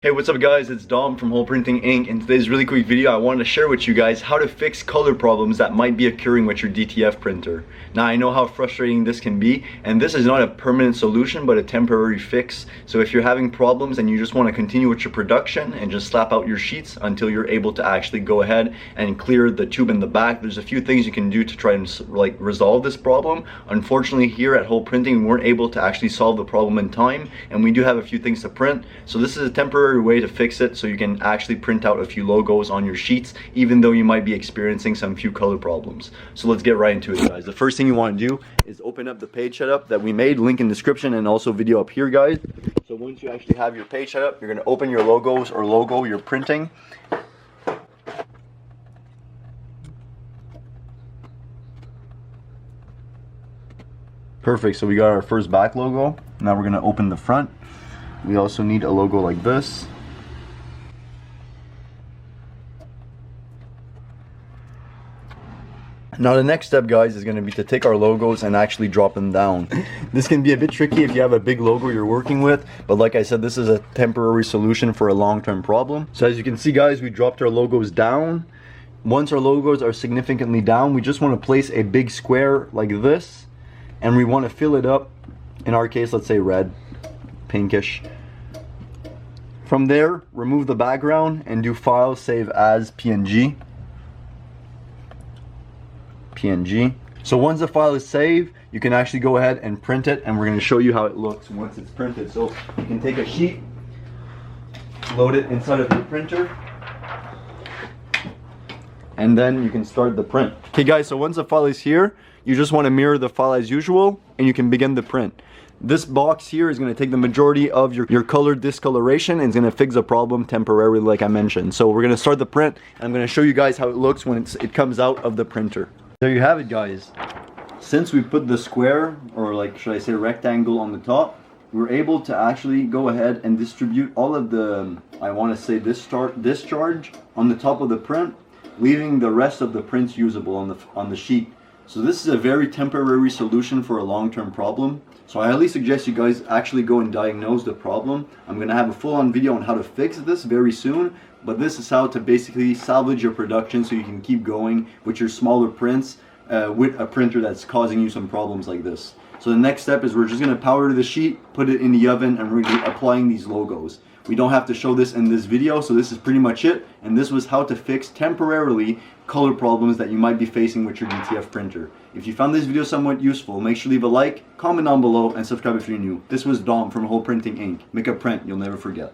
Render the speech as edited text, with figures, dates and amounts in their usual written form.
Hey, what's up guys, it's Dom from Hole Printing Inc. In today's really quick video I wanted to share with you guys how to fix color problems that might be occurring with your DTF printer. Now I know how frustrating this can be, and this is not a permanent solution but a temporary fix. So if you're having problems and you just want to continue with your production and just slap out your sheets until you're able to actually go ahead and clear the tube in the back, there's a few things you can do to try and resolve this problem. Unfortunately here at Hole Printing we weren't able to actually solve the problem in time, and we do have a few things to print. So this is a temporary way to fix it so you can actually print out a few logos on your sheets even though you might be experiencing some few color problems. So let's get right into it, guys. The first thing you want to do is open up the page setup that we made, link in description and also video up here, guys. So once you actually have your page set up, you're going to open your logos or logo you're printing. Perfect, so we got our first back logo. Now we're going to open the front. We also need a logo like this. Now the next step, guys, is going to be to take our logos and actually drop them down. This can be a bit tricky if you have a big logo you're working with, but like I said, this is a temporary solution for a long-term problem. So as you can see, guys, we dropped our logos down. Once our logos are significantly down, we just want to place a big square like this, and we want to fill it up. In our case, let's say red, pinkish. From there, remove the background and do File, Save As, PNG. So once the file is saved, you can actually go ahead and print it, and we're going to show you how it looks once it's printed. So you can take a sheet, load it inside of your printer, and then you can start the print. Okay guys, so once the file is here, you just want to mirror the file as usual and you can begin the print. This box here is going to take the majority of your color discoloration and it's going to fix the problem temporarily, like I mentioned. So we're going to start the print, and I'm going to show you guys how it looks when it comes out of the printer. There you have it, guys. Since we put the square, or like should I say rectangle, on the top, we're able to actually go ahead and distribute all of the, I want to say discharge on the top of the print, leaving the rest of the prints usable on the sheet. So this is a very temporary solution for a long-term problem. So I highly suggest you guys actually go and diagnose the problem. I'm going to have a full-on video on how to fix this very soon, but this is how to basically salvage your production so you can keep going with your smaller prints with a printer that's causing you some problems like this. So the next step is we're just going to powder the sheet, put it in the oven, and we're going to be applying these logos. We don't have to show this in this video, so this is pretty much it. And this was how to fix temporarily color problems that you might be facing with your DTF printer. If you found this video somewhat useful, make sure to leave a like, comment down below, and subscribe if you're new. This was Dom from Hole Printing Inc. Make a print you'll never forget.